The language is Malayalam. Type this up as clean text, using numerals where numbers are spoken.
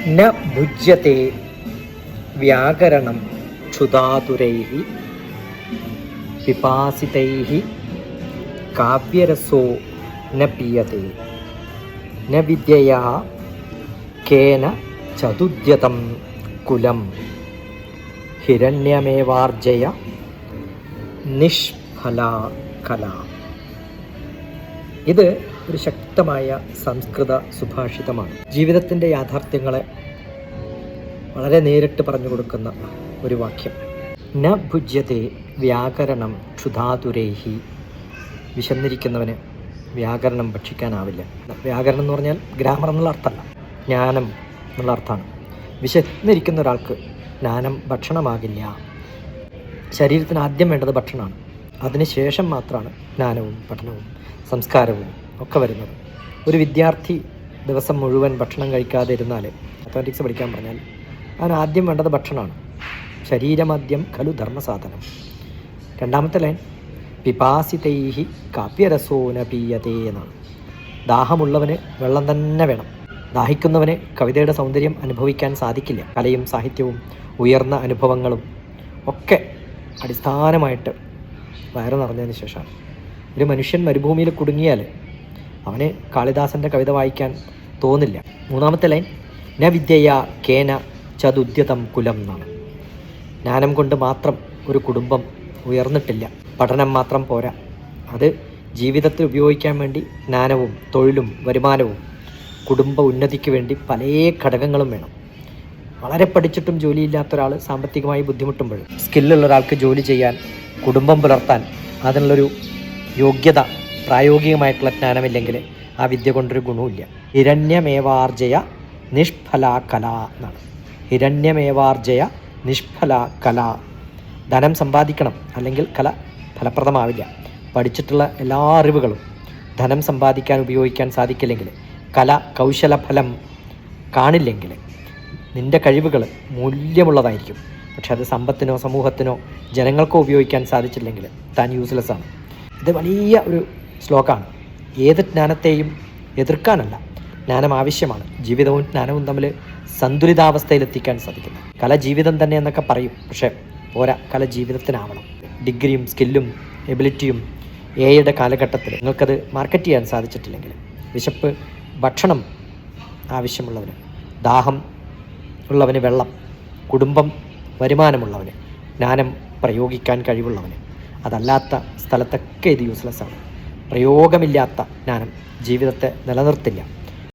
ന ഭുജ്യത്തെ വ്യാകരണം ക്ഷുധാതുരൈഃ പിപാസിതൈഃ കാവ്യരസോ ന പീയത്തെ ന വിദ്യയാ കേന ചതുദ്യതം കുലം ഹിരണ്യമേവാർജയ നിഷ്ഫലാ കല. ഇത് ഒരു ശക്തമായ സംസ്കൃത സുഭാഷിതമാണ്. ജീവിതത്തിൻ്റെ യാഥാർത്ഥ്യങ്ങളെ വളരെ നേരിട്ട് പറഞ്ഞു കൊടുക്കുന്ന ഒരു വാക്യം. ന ഭുജ്യത്തെ വ്യാകരണം ക്ഷുധാതുരൈഃ. വിശന്നിരിക്കുന്നവന് വ്യാകരണം ഭക്ഷിക്കാനാവില്ല. വ്യാകരണം എന്ന് പറഞ്ഞാൽ ഗ്രാമർ എന്നുള്ള അർത്ഥമല്ല, ജ്ഞാനം എന്നുള്ള അർത്ഥമാണ്. വിശന്നിരിക്കുന്ന ഒരാൾക്ക് ജ്ഞാനം ഭക്ഷണമാകില്ല. ശരീരത്തിന് ആദ്യം വേണ്ടത് ഭക്ഷണമാണ്, അതിനുശേഷം മാത്രമാണ് ജ്ഞാനവും പഠനവും സംസ്കാരവും ഒക്കെ വരുന്നത്. ഒരു വിദ്യാർത്ഥി ദിവസം മുഴുവൻ ഭക്ഷണം കഴിക്കാതെ ഇരുന്നാൽ, മാത്തമാറ്റിക്സ് പഠിക്കാൻ പറഞ്ഞാൽ അവന് ആദ്യം വേണ്ടത് ഭക്ഷണമാണ്. ശരീരമദ്യം ഖലു ധർമ്മസാധനം. രണ്ടാമത്തെ ലൈൻ പിപാസിതൈഃ കാവ്യരസോ ന പീയതേ എന്നാണ്. ദാഹമുള്ളവന് വെള്ളം തന്നെ വേണം. ദാഹിക്കുന്നവന് കവിതയുടെ സൗന്ദര്യം അനുഭവിക്കാൻ സാധിക്കില്ല. കലയും സാഹിത്യവും ഉയർന്ന അനുഭവങ്ങളും ഒക്കെ അടിസ്ഥാനമായിട്ട് വയറ് നിറഞ്ഞതിന് ശേഷമാണ്. ഒരു മനുഷ്യൻ മരുഭൂമിയിൽ കുടുങ്ങിയാൽ അവന് കാളിദാസൻ്റെ കവിത വായിക്കാൻ തോന്നില്ല. മൂന്നാമത്തെ ലൈൻ ന വിദ്യയാ കേന ചതുദ്യതം കുലം എന്നാണ്. ജ്ഞാനം കൊണ്ട് മാത്രം ഒരു കുടുംബം ഉയർന്നിട്ടില്ല. പഠനം മാത്രം പോരാ, അത് ജീവിതത്തിൽ ഉപയോഗിക്കാൻ വേണ്ടി ജ്ഞാനവും തൊഴിലും വരുമാനവും കുടുംബ ഉന്നതിക്ക് വേണ്ടി പല ഘടകങ്ങളും വേണം. വളരെ പഠിച്ചിട്ടും ജോലിയില്ലാത്ത ഒരാൾ സാമ്പത്തികമായി ബുദ്ധിമുട്ടുമ്പോൾ സ്കില്ലുള്ള ഒരാൾക്ക് ജോലി ചെയ്യാൻ, കുടുംബം പുലർത്താൻ അതിനുള്ളൊരു യോഗ്യത, പ്രായോഗികമായിട്ടുള്ള ജ്ഞാനമില്ലെങ്കിൽ ആ വിദ്യ കൊണ്ടൊരു ഗുണവുമില്ല. ഹിരണ്യമേവാർജയ നിഷ്ഫലാ കല എന്നാണ്. ഹിരണ്യമേവാർജയ നിഷ്ഫല കല. ധനം സമ്പാദിക്കണം, അല്ലെങ്കിൽ കല ഫലപ്രദമാവില്ല. പഠിച്ചിട്ടുള്ള എല്ലാ അറിവുകളും ധനം സമ്പാദിക്കാൻ ഉപയോഗിക്കാൻ സാധിക്കില്ലെങ്കിൽ, കല കൗശലഫലം കാണില്ലെങ്കിൽ, നിൻ്റെ കഴിവുകൾ മൂല്യമുള്ളതായിരിക്കും, പക്ഷെ അത് സമ്പത്തിനോ സമൂഹത്തിനോ ജനങ്ങൾക്കോ ഉപയോഗിക്കാൻ സാധിച്ചില്ലെങ്കിൽ താൻ യൂസ്ലെസ് ആണ്. ഇത് വലിയ ഒരു ശ്ലോകമാണ്. ഏത് ജ്ഞാനത്തെയും എതിർക്കാനല്ല, ജ്ഞാനം ആവശ്യമാണ്. ജീവിതവും ജ്ഞാനവും തമ്മിൽ സന്തുലിതാവസ്ഥയിലെത്തിക്കാൻ സാധിക്കുന്നത്. കല ജീവിതം തന്നെ എന്നൊക്കെ പറയും, പക്ഷേ പോരാ, കല ജീവിതത്തിനാവണം. ഡിഗ്രിയും സ്കില്ലും എബിലിറ്റിയും എയുടെ കാലഘട്ടത്തിൽ നിങ്ങൾക്കത് മാർക്കറ്റ് ചെയ്യാൻ സാധിച്ചിട്ടില്ലെങ്കിൽ, വിശപ്പ് ഭക്ഷണം ആവശ്യമുള്ളവന്, ദാഹം ഉള്ളവന് വെള്ളം, കുടുംബം വരുമാനമുള്ളവന്, ജ്ഞാനം പ്രയോഗിക്കാൻ കഴിവുള്ളവന്, അതല്ലാത്ത സ്ഥലത്തൊക്കെ ഇത് യൂസ്ലെസ് ആണ്. പ്രയോഗമില്ലാത്ത ജ്ഞാനം ജീവിതത്തെ നിലനിർത്തില്ല.